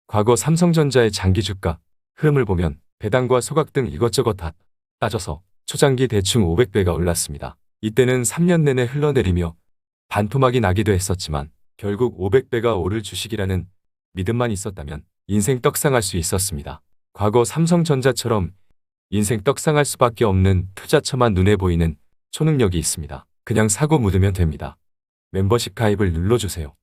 과거 삼성전자의 장기 주가 흐름을 보면 배당과 소각 등 이것저것 다 따져서 초장기 대충 500배가 올랐습니다. 이때는 3년 내내 흘러내리며 반토막이 나기도 했었지만 결국 500배가 오를 주식이라는 믿음만 있었다면 인생 떡상할 수 있었습니다. 과거 삼성전자처럼 인생 떡상할 수밖에 없는 투자처만 눈에 보이는 초능력이 있습니다. 그냥 사고 묻으면 됩니다. 멤버십 가입을 눌러주세요.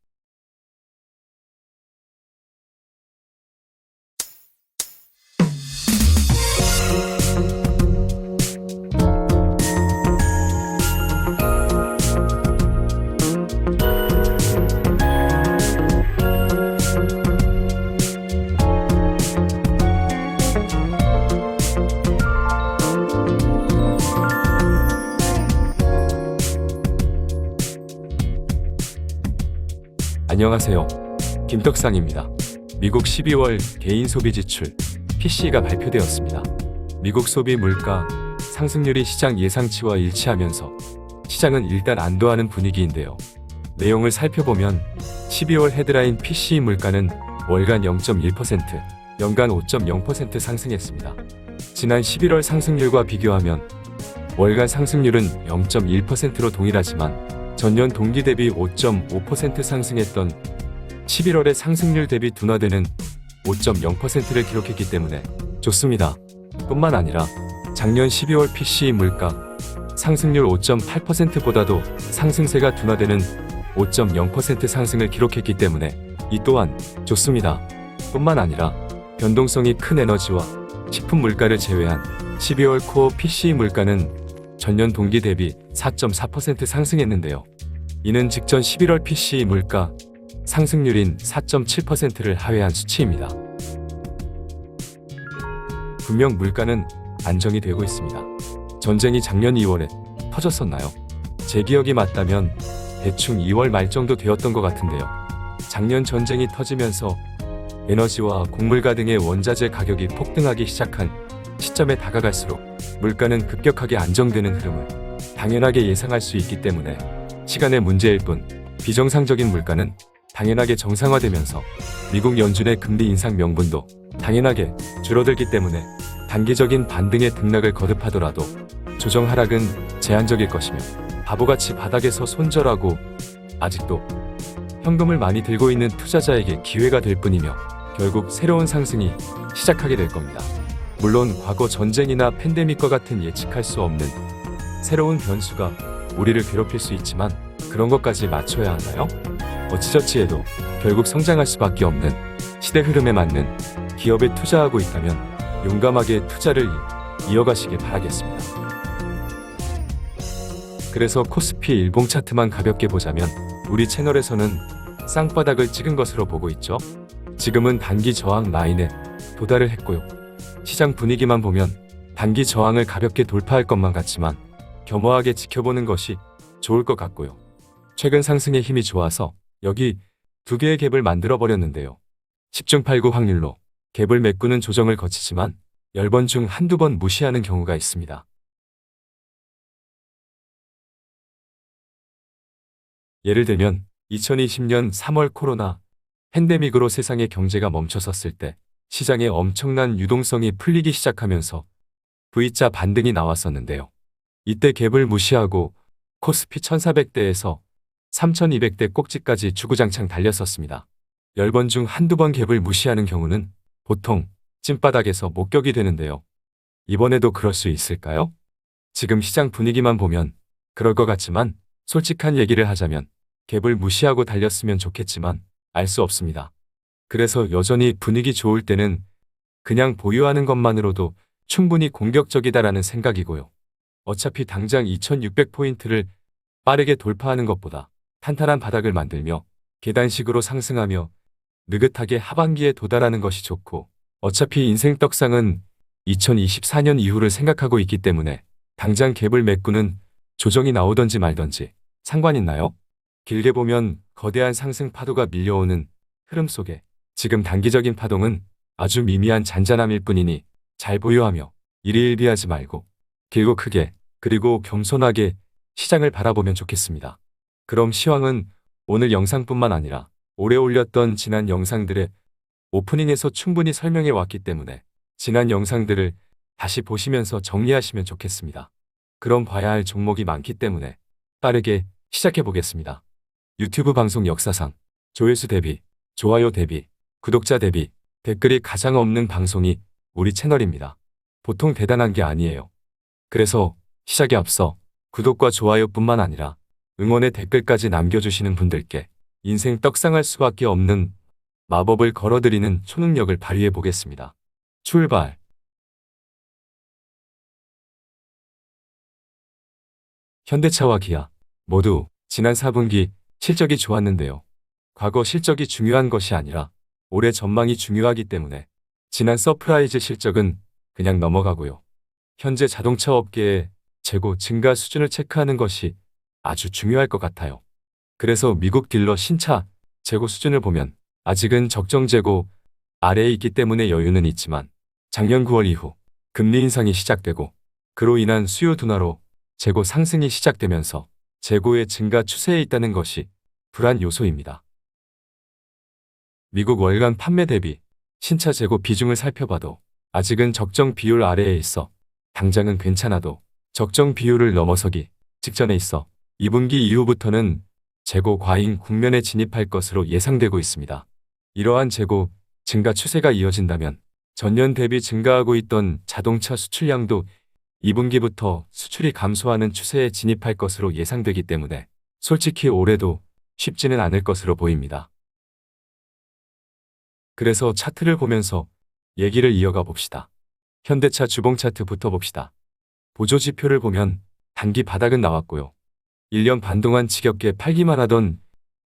안녕하세요. 김떡상입니다. 미국 12월 개인 소비 지출 PCE가 발표되었습니다. 미국 소비 물가 상승률이 시장 예상치와 일치하면서 시장은 일단 안도하는 분위기인데요. 내용을 살펴보면 12월 헤드라인 PCE 물가는 월간 0.1%, 연간 5.0% 상승했습니다. 지난 11월 상승률과 비교하면 월간 상승률은 0.1%로 동일하지만 전년 동기 대비 5.5% 상승했던 11월의 상승률 대비 둔화되는 5.0%를 기록했기 때문에 좋습니다. 뿐만 아니라 작년 12월 PCE 물가 상승률 5.8%보다도 상승세가 둔화되는 5.0% 상승을 기록했기 때문에 이 또한 좋습니다. 뿐만 아니라 변동성이 큰 에너지와 식품 물가를 제외한 12월 코어 PCE 물가는 전년 동기 대비 4.4% 상승했는데요. 이는 직전 11월 PCE 물가 상승률인 4.7%를 하회한 수치입니다. 분명 물가는 안정이 되고 있습니다. 전쟁이 작년 2월에 터졌었나요? 제 기억이 맞다면 대충 2월 말 정도 되었던 것 같은데요. 작년 전쟁이 터지면서 에너지와 곡물가 등의 원자재 가격이 폭등하기 시작한 시점에 다가갈수록 물가는 급격하게 안정되는 흐름을 당연하게 예상할 수 있기 때문에 시간의 문제일 뿐 비정상적인 물가는 당연하게 정상화되면서 미국 연준의 금리 인상 명분도 당연하게 줄어들기 때문에 단기적인 반등의 등락을 거듭하더라도 조정 하락은 제한적일 것이며 바보같이 바닥에서 손절하고 아직도 현금을 많이 들고 있는 투자자에게 기회가 될 뿐이며 결국 새로운 상승이 시작하게 될 겁니다. 물론 과거 전쟁이나 팬데믹과 같은 예측할 수 없는 새로운 변수가 우리를 괴롭힐 수 있지만 그런 것까지 맞춰야 하나요? 어찌저찌해도 결국 성장할 수밖에 없는 시대 흐름에 맞는 기업에 투자하고 있다면 용감하게 투자를 이어가시길 바라겠습니다. 그래서 코스피 일봉 차트만 가볍게 보자면 우리 채널에서는 쌍바닥을 찍은 것으로 보고 있죠. 지금은 단기 저항 라인에 도달을 했고요. 시장 분위기만 보면 단기 저항을 가볍게 돌파할 것만 같지만 겸허하게 지켜보는 것이 좋을 것 같고요. 최근 상승의 힘이 좋아서 여기 두 개의 갭을 만들어 버렸는데요. 10중 8구 확률로 갭을 메꾸는 조정을 거치지만 10번 중 한두 번 무시하는 경우가 있습니다. 예를 들면 2020년 3월 코로나 팬데믹으로 세상의 경제가 멈춰섰을 때 시장에 엄청난 유동성이 풀리기 시작하면서 V자 반등이 나왔었는데요. 이때 갭을 무시하고 코스피 1400대에서 3200대 꼭지까지 주구장창 달렸었습니다. 10번 중 한두 번 갭을 무시하는 경우는 보통 찐바닥에서 목격이 되는데요. 이번에도 그럴 수 있을까요? 지금 시장 분위기만 보면 그럴 것 같지만 솔직한 얘기를 하자면 갭을 무시하고 달렸으면 좋겠지만 알 수 없습니다. 그래서 여전히 분위기 좋을 때는 그냥 보유하는 것만으로도 충분히 공격적이다라는 생각이고요. 어차피 당장 2600포인트를 빠르게 돌파하는 것보다 탄탄한 바닥을 만들며 계단식으로 상승하며 느긋하게 하반기에 도달하는 것이 좋고 어차피 인생 떡상은 2024년 이후를 생각하고 있기 때문에 당장 갭을 메꾸는 조정이 나오던지 말던지 상관 있나요? 길게 보면 거대한 상승 파도가 밀려오는 흐름 속에 지금 단기적인 파동은 아주 미미한 잔잔함일 뿐이니 잘 보유하며 일희일비하지 말고 길고 크게 그리고 겸손하게 시장을 바라보면 좋겠습니다. 그럼 시황은 오늘 영상뿐만 아니라 오래 올렸던 지난 영상들의 오프닝에서 충분히 설명해 왔기 때문에 지난 영상들을 다시 보시면서 정리하시면 좋겠습니다. 그럼 봐야 할 종목이 많기 때문에 빠르게 시작해 보겠습니다. 유튜브 방송 역사상 조회수 대비, 좋아요 대비, 구독자 대비, 댓글이 가장 없는 방송이 우리 채널입니다. 보통 대단한 게 아니에요. 그래서 시작에 앞서 구독과 좋아요뿐만 아니라 응원의 댓글까지 남겨주시는 분들께 인생 떡상할 수밖에 없는 마법을 걸어드리는 초능력을 발휘해 보겠습니다. 출발! 현대차와 기아 모두 지난 4분기 실적이 좋았는데요. 과거 실적이 중요한 것이 아니라 올해 전망이 중요하기 때문에 지난 서프라이즈 실적은 그냥 넘어가고요. 현재 자동차 업계의 재고 증가 수준을 체크하는 것이 아주 중요할 것 같아요. 그래서 미국 딜러 신차 재고 수준을 보면 아직은 적정 재고 아래에 있기 때문에 여유는 있지만 작년 9월 이후 금리 인상이 시작되고 그로 인한 수요 둔화로 재고 상승이 시작되면서 재고의 증가 추세에 있다는 것이 불안 요소입니다. 미국 월간 판매 대비 신차 재고 비중을 살펴봐도 아직은 적정 비율 아래에 있어 당장은 괜찮아도 적정 비율을 넘어서기 직전에 있어 2분기 이후부터는 재고 과잉 국면에 진입할 것으로 예상되고 있습니다. 이러한 재고 증가 추세가 이어진다면 전년 대비 증가하고 있던 자동차 수출량도 2분기부터 수출이 감소하는 추세에 진입할 것으로 예상되기 때문에 솔직히 올해도 쉽지는 않을 것으로 보입니다. 그래서 차트를 보면서 얘기를 이어가 봅시다. 현대차 주봉 차트부터 봅시다. 보조지표를 보면 단기 바닥은 나왔고요. 1년 반 동안 지겹게 팔기만 하던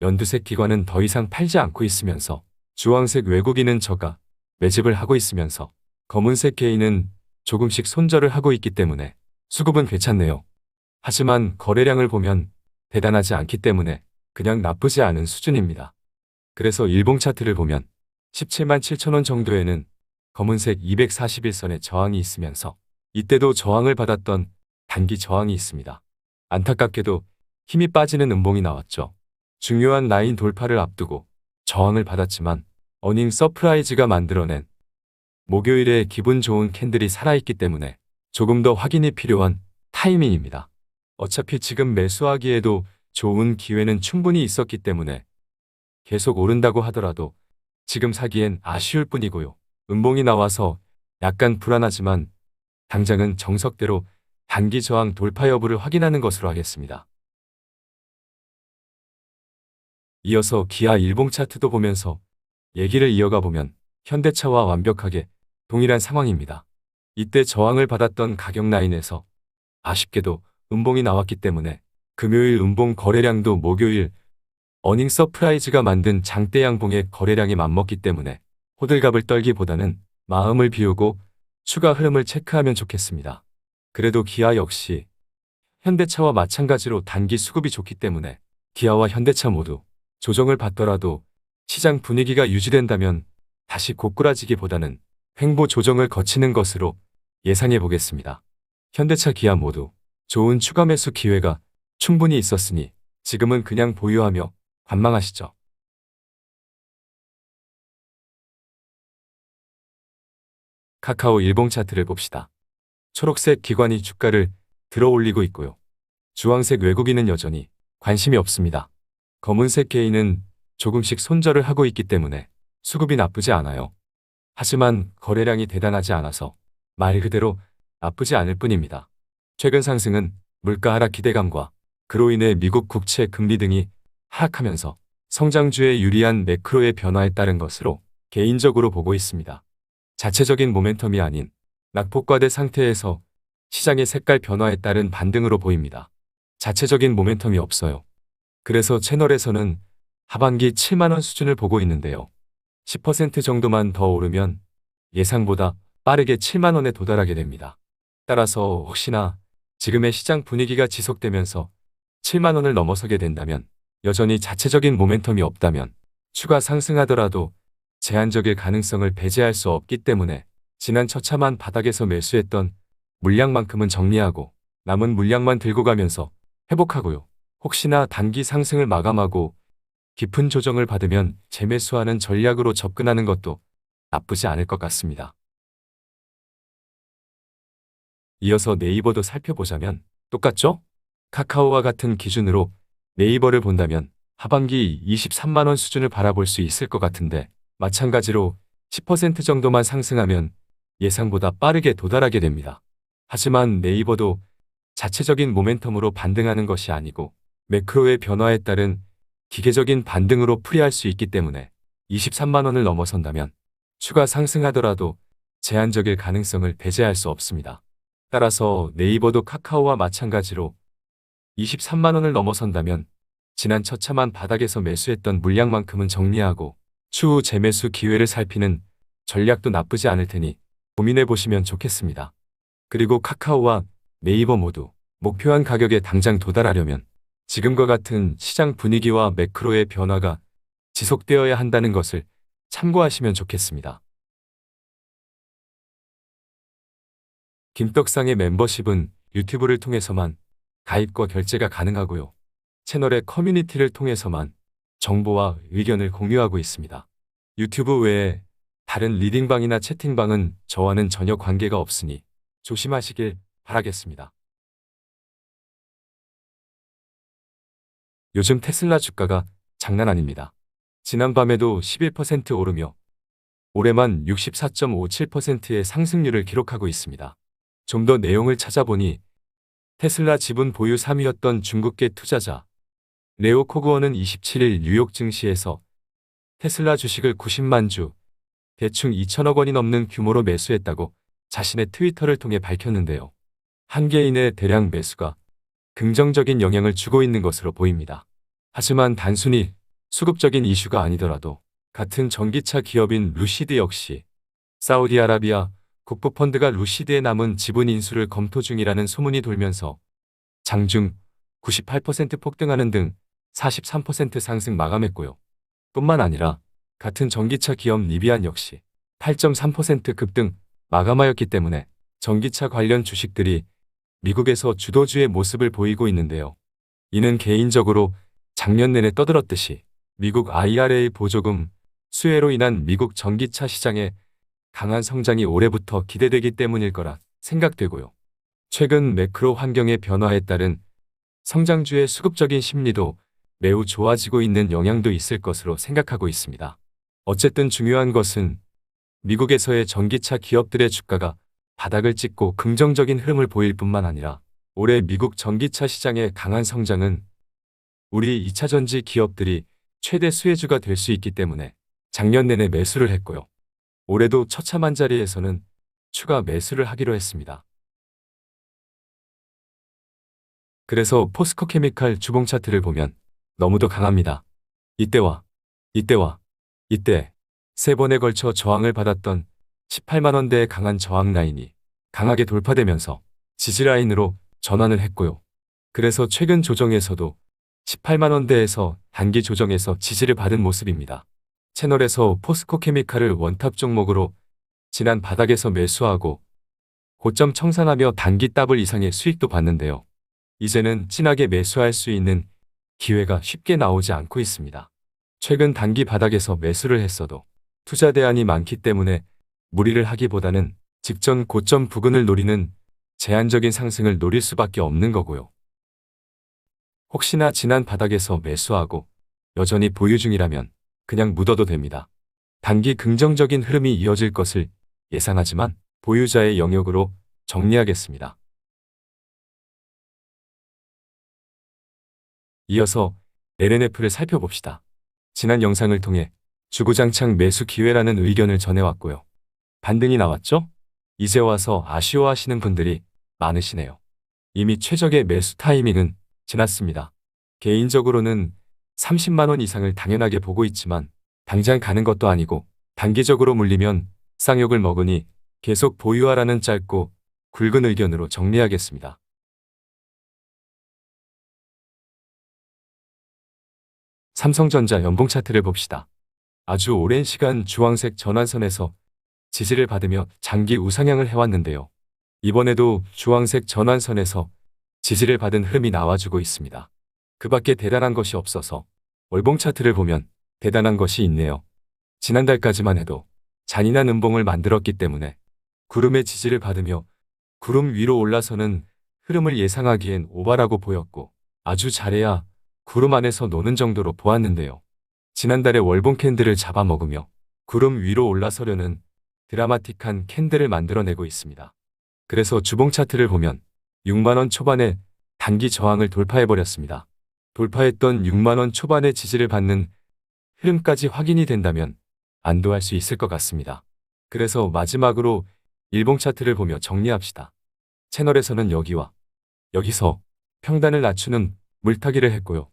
연두색 기관은 더 이상 팔지 않고 있으면서 주황색 외국인은 저가 매집을 하고 있으면서 검은색 개인은 조금씩 손절을 하고 있기 때문에 수급은 괜찮네요. 하지만 거래량을 보면 대단하지 않기 때문에 그냥 나쁘지 않은 수준입니다. 그래서 일봉 차트를 보면 17만 7천 원 정도에는 검은색 241선의 저항이 있으면서 이때도 저항을 받았던 단기 저항이 있습니다. 안타깝게도 힘이 빠지는 음봉이 나왔죠. 중요한 라인 돌파를 앞두고 저항을 받았지만 어닝 서프라이즈가 만들어낸 목요일에 기분 좋은 캔들이 살아있기 때문에 조금 더 확인이 필요한 타이밍입니다. 어차피 지금 매수하기에도 좋은 기회는 충분히 있었기 때문에 계속 오른다고 하더라도 지금 사기엔 아쉬울 뿐이고요. 음봉이 나와서 약간 불안하지만 당장은 정석대로 단기 저항 돌파 여부를 확인하는 것으로 하겠습니다. 이어서 기아 일봉 차트도 보면서 얘기를 이어가 보면 현대차와 완벽하게 동일한 상황입니다. 이때 저항을 받았던 가격 라인에서 아쉽게도 음봉이 나왔기 때문에 금요일 음봉 거래량도 목요일 어닝 서프라이즈가 만든 장대 양봉의 거래량이 맞먹기 때문에 호들갑을 떨기보다는 마음을 비우고 추가 흐름을 체크하면 좋겠습니다. 그래도 기아 역시 현대차와 마찬가지로 단기 수급이 좋기 때문에 기아와 현대차 모두 조정을 받더라도 시장 분위기가 유지된다면 다시 고꾸라지기보다는 횡보 조정을 거치는 것으로 예상해 보겠습니다. 현대차 기아 모두 좋은 추가 매수 기회가 충분히 있었으니 지금은 그냥 보유하며 관망하시죠. 카카오 일봉 차트를 봅시다. 초록색 기관이 주가를 들어 올리고 있고요. 주황색 외국인은 여전히 관심이 없습니다. 검은색 개인은 조금씩 손절을 하고 있기 때문에 수급이 나쁘지 않아요. 하지만 거래량이 대단하지 않아서 말 그대로 나쁘지 않을 뿐입니다. 최근 상승은 물가 하락 기대감과 그로 인해 미국 국채 금리 등이 하락하면서 성장주에 유리한 매크로의 변화에 따른 것으로 개인적으로 보고 있습니다. 자체적인 모멘텀이 아닌 낙폭과대 상태에서 시장의 색깔 변화에 따른 반등으로 보입니다. 자체적인 모멘텀이 없어요. 그래서 채널에서는 하반기 7만원 수준을 보고 있는데요. 10% 정도만 더 오르면 예상보다 빠르게 7만원에 도달하게 됩니다. 따라서 혹시나 지금의 시장 분위기가 지속되면서 7만원을 넘어서게 된다면 여전히 자체적인 모멘텀이 없다면 추가 상승하더라도 제한적일 가능성을 배제할 수 없기 때문에 지난 처참한 바닥에서 매수했던 물량만큼은 정리하고 남은 물량만 들고 가면서 회복하고요. 혹시나 단기 상승을 마감하고 깊은 조정을 받으면 재매수하는 전략으로 접근하는 것도 나쁘지 않을 것 같습니다. 이어서 네이버도 살펴보자면 똑같죠? 카카오와 같은 기준으로 네이버를 본다면 하반기 23만 원 수준을 바라볼 수 있을 것 같은데 마찬가지로 10% 정도만 상승하면 예상보다 빠르게 도달하게 됩니다. 하지만 네이버도 자체적인 모멘텀으로 반등하는 것이 아니고 매크로의 변화에 따른 기계적인 반등으로 풀이할 수 있기 때문에 23만 원을 넘어선다면 추가 상승하더라도 제한적일 가능성을 배제할 수 없습니다. 따라서 네이버도 카카오와 마찬가지로 23만 원을 넘어선다면 지난 처참한 바닥에서 매수했던 물량만큼은 정리하고 추후 재매수 기회를 살피는 전략도 나쁘지 않을 테니 고민해 보시면 좋겠습니다. 그리고 카카오와 네이버 모두 목표한 가격에 당장 도달하려면 지금과 같은 시장 분위기와 매크로의 변화가 지속되어야 한다는 것을 참고하시면 좋겠습니다. 김떡상의 멤버십은 유튜브를 통해서만 가입과 결제가 가능하고요. 채널의 커뮤니티를 통해서만 정보와 의견을 공유하고 있습니다. 유튜브 외에 다른 리딩방이나 채팅방은 저와는 전혀 관계가 없으니 조심하시길 바라겠습니다. 요즘 테슬라 주가가 장난 아닙니다. 지난밤에도 11% 오르며 올해만 64.57%의 상승률을 기록하고 있습니다. 좀 더 내용을 찾아보니 테슬라 지분 보유 3위였던 중국계 투자자 레오 코그원은 27일 뉴욕 증시에서 테슬라 주식을 90만 주, 대충 2천억 원이 넘는 규모로 매수했다고 자신의 트위터를 통해 밝혔는데요. 한 개인의 대량 매수가 긍정적인 영향을 주고 있는 것으로 보입니다. 하지만 단순히 수급적인 이슈가 아니더라도 같은 전기차 기업인 루시드 역시 사우디아라비아 국부펀드가 루시드의 남은 지분 인수를 검토 중이라는 소문이 돌면서 장중 98% 폭등하는 등 43% 상승 마감했고요. 뿐만 아니라 같은 전기차 기업 리비안 역시 8.3% 급등 마감하였기 때문에 전기차 관련 주식들이 미국에서 주도주의 모습을 보이고 있는데요. 이는 개인적으로 작년 내내 떠들었듯이 미국 IRA 보조금 수혜로 인한 미국 전기차 시장의 강한 성장이 올해부터 기대되기 때문일 거라 생각되고요. 최근 매크로 환경의 변화에 따른 성장주의 수급적인 심리도 매우 좋아지고 있는 영향도 있을 것으로 생각하고 있습니다. 어쨌든 중요한 것은 미국에서의 전기차 기업들의 주가가 바닥을 찍고 긍정적인 흐름을 보일 뿐만 아니라 올해 미국 전기차 시장의 강한 성장은 우리 2차전지 기업들이 최대 수혜주가 될 수 있기 때문에 작년 내내 매수를 했고요. 올해도 처참한 자리에서는 추가 매수를 하기로 했습니다. 그래서 포스코 케미칼 주봉 차트를 보면 너무도 강합니다. 이때 세 번에 걸쳐 저항을 받았던 18만 원대의 강한 저항 라인이 강하게 돌파되면서 지지 라인으로 전환을 했고요. 그래서 최근 조정에서도 18만 원대에서 단기 조정에서 지지를 받은 모습입니다. 채널에서 포스코 케미칼을 원탑 종목으로 지난 바닥에서 매수하고 고점 청산하며 단기 더블 이상의 수익도 봤는데요. 이제는 진하게 매수할 수 있는 기회가 쉽게 나오지 않고 있습니다. 최근 단기 바닥에서 매수를 했어도 투자 대안이 많기 때문에 무리를 하기보다는 직전 고점 부근을 노리는 제한적인 상승을 노릴 수밖에 없는 거고요. 혹시나 지난 바닥에서 매수하고 여전히 보유 중이라면 그냥 묻어도 됩니다. 단기 긍정적인 흐름이 이어질 것을 예상하지만 보유자의 영역으로 정리하겠습니다. 이어서 LNF를 살펴봅시다. 지난 영상을 통해 주구장창 매수 기회라는 의견을 전해왔고요. 반등이 나왔죠? 이제 와서 아쉬워하시는 분들이 많으시네요. 이미 최적의 매수 타이밍은 지났습니다. 개인적으로는 30만 원 이상을 당연하게 보고 있지만 당장 가는 것도 아니고 단기적으로 물리면 쌍욕을 먹으니 계속 보유하라는 짧고 굵은 의견으로 정리하겠습니다. 삼성전자 연봉 차트를 봅시다. 아주 오랜 시간 주황색 전환선에서 지지를 받으며 장기 우상향을 해왔는데요. 이번에도 주황색 전환선에서 지지를 받은 흐름이 나와주고 있습니다. 그 밖에 대단한 것이 없어서 월봉 차트를 보면 대단한 것이 있네요. 지난달까지만 해도 잔인한 음봉을 만들었기 때문에 구름의 지지를 받으며 구름 위로 올라서는 흐름을 예상하기엔 오바라고 보였고 아주 잘해야 구름 안에서 노는 정도로 보았는데요. 지난달에 월봉 캔들을 잡아먹으며 구름 위로 올라서려는 드라마틱한 캔들을 만들어내고 있습니다. 그래서 주봉 차트를 보면 6만원 초반에 단기 저항을 돌파해버렸습니다. 돌파했던 6만원 초반의 지지를 받는 흐름까지 확인이 된다면 안도할 수 있을 것 같습니다. 그래서 마지막으로 일봉 차트를 보며 정리합시다. 채널에서는 여기와 여기서 평단을 낮추는 물타기를 했고요.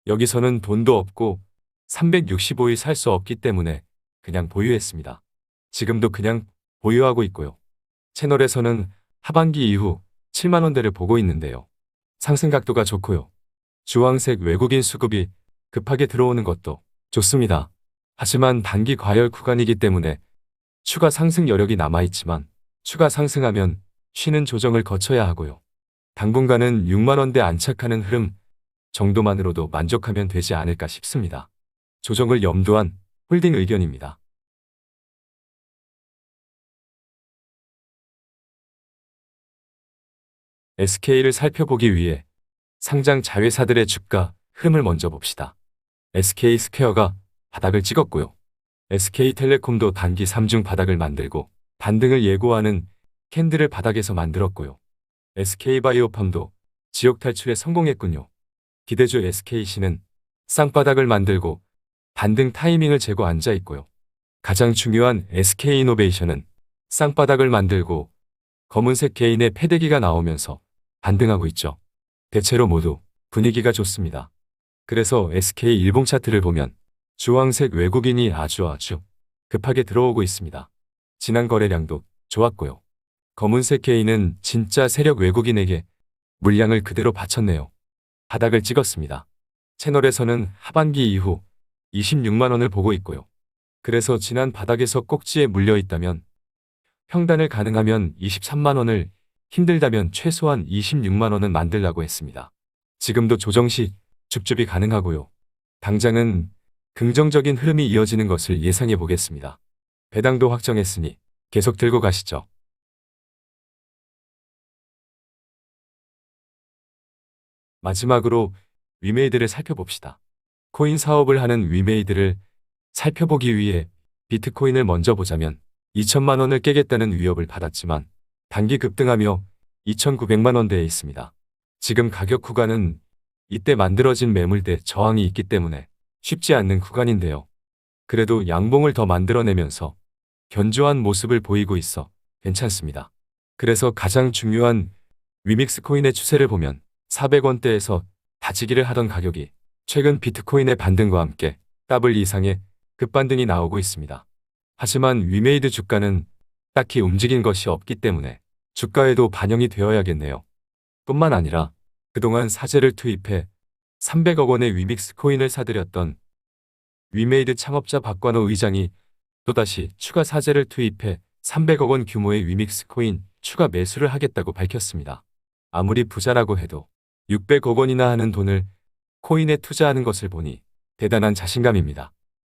여기서는 돈도 없고 365일 살 수 없기 때문에 그냥 보유했습니다. 지금도 그냥 보유하고 있고요. 채널에서는 하반기 이후 7만원대를 보고 있는데요. 상승 각도가 좋고요. 주황색 외국인 수급이 급하게 들어오는 것도 좋습니다. 하지만 단기 과열 구간이기 때문에 추가 상승 여력이 남아있지만 추가 상승하면 쉬는 조정을 거쳐야 하고요. 당분간은 6만원대 안착하는 흐름 정도만으로도 만족하면 되지 않을까 싶습니다. 조정을 염두한 홀딩 의견입니다. SK를 살펴보기 위해 상장 자회사들의 주가 흐름을 먼저 봅시다. SK스퀘어가 바닥을 찍었고요. SK텔레콤도 단기 3중 바닥을 만들고 반등을 예고하는 캔들을 바닥에서 만들었고요. SK바이오팜도 지역 탈출에 성공했군요. 기대주 SKC는 쌍바닥을 만들고 반등 타이밍을 재고 앉아 있고요. 가장 중요한 SK이노베이션은 쌍바닥을 만들고 검은색 개인의 패대기가 나오면서 반등하고 있죠. 대체로 모두 분위기가 좋습니다. 그래서 SK 일봉 차트를 보면 주황색 외국인이 아주 급하게 들어오고 있습니다. 지난 거래량도 좋았고요. 검은색 개인은 진짜 세력 외국인에게 물량을 그대로 바쳤네요. 바닥을 찍었습니다. 채널에서는 하반기 이후 26만원을 보고 있고요. 그래서 지난 바닥에서 꼭지에 물려 있다면 평단을 가능하면 23만원을 힘들다면 최소한 26만원은 만들라고 했습니다. 지금도 조정 시 줍줍이 가능하고요. 당장은 긍정적인 흐름이 이어지는 것을 예상해 보겠습니다. 배당도 확정했으니 계속 들고 가시죠. 마지막으로 위메이드를 살펴봅시다. 코인 사업을 하는 위메이드를 살펴보기 위해 비트코인을 먼저 보자면 2천만원을 깨겠다는 위협을 받았지만 단기 급등하며 2,900만원대에 있습니다. 지금 가격 구간은 이때 만들어진 매물대 저항이 있기 때문에 쉽지 않는 구간인데요. 그래도 양봉을 더 만들어내면서 견조한 모습을 보이고 있어 괜찮습니다. 그래서 가장 중요한 위믹스 코인의 추세를 보면 400원대에서 다지기를 하던 가격이 최근 비트코인의 반등과 함께 더블 이상의 급반등이 나오고 있습니다. 하지만 위메이드 주가는 딱히 움직인 것이 없기 때문에 주가에도 반영이 되어야겠네요. 뿐만 아니라 그동안 사재를 투입해 300억 원의 위믹스 코인을 사들였던 위메이드 창업자 박관호 의장이 또다시 추가 사재를 투입해 300억 원 규모의 위믹스 코인 추가 매수를 하겠다고 밝혔습니다. 아무리 부자라고 해도 600억 원이나 하는 돈을 코인에 투자하는 것을 보니 대단한 자신감입니다.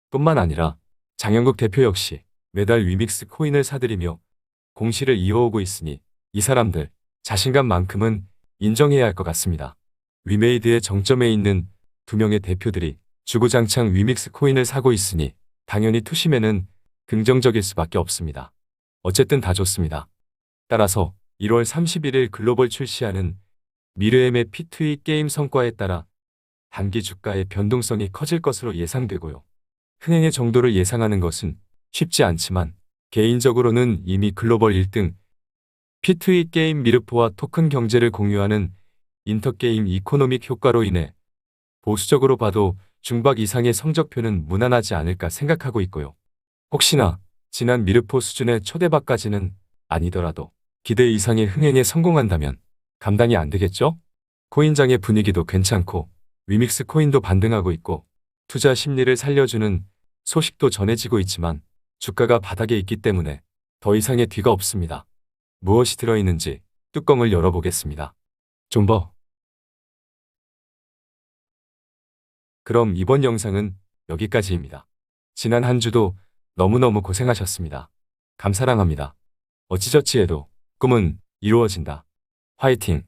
뿐만 아니라 장영국 대표 역시 매달 위믹스 코인을 사들이며 공시를 이어오고 있으니 이 사람들 자신감만큼은 인정해야 할 것 같습니다. 위메이드의 정점에 있는 두 명의 대표들이 주구장창 위믹스 코인을 사고 있으니 당연히 투심에는 긍정적일 수밖에 없습니다. 어쨌든 다 좋습니다. 따라서 1월 31일 글로벌 출시하는 미르엠의 P2E 게임 성과에 따라 단기 주가의 변동성이 커질 것으로 예상되고요. 흥행의 정도를 예상하는 것은 쉽지 않지만 개인적으로는 이미 글로벌 1등 P2E 게임 미르포와 토큰 경제를 공유하는 인터게임 이코노믹 효과로 인해 보수적으로 봐도 중박 이상의 성적표는 무난하지 않을까 생각하고 있고요. 혹시나 지난 미르포 수준의 초대박까지는 아니더라도 기대 이상의 흥행에 성공한다면 감당이 안 되겠죠? 코인장의 분위기도 괜찮고 위믹스 코인도 반등하고 있고 투자 심리를 살려주는 소식도 전해지고 있지만 주가가 바닥에 있기 때문에 더 이상의 뒤가 없습니다. 무엇이 들어있는지 뚜껑을 열어보겠습니다. 존버. 그럼 이번 영상은 여기까지입니다. 지난 한 주도 너무너무 고생하셨습니다. 감사랑합니다. 어찌저찌해도 꿈은 이루어진다. 화이팅!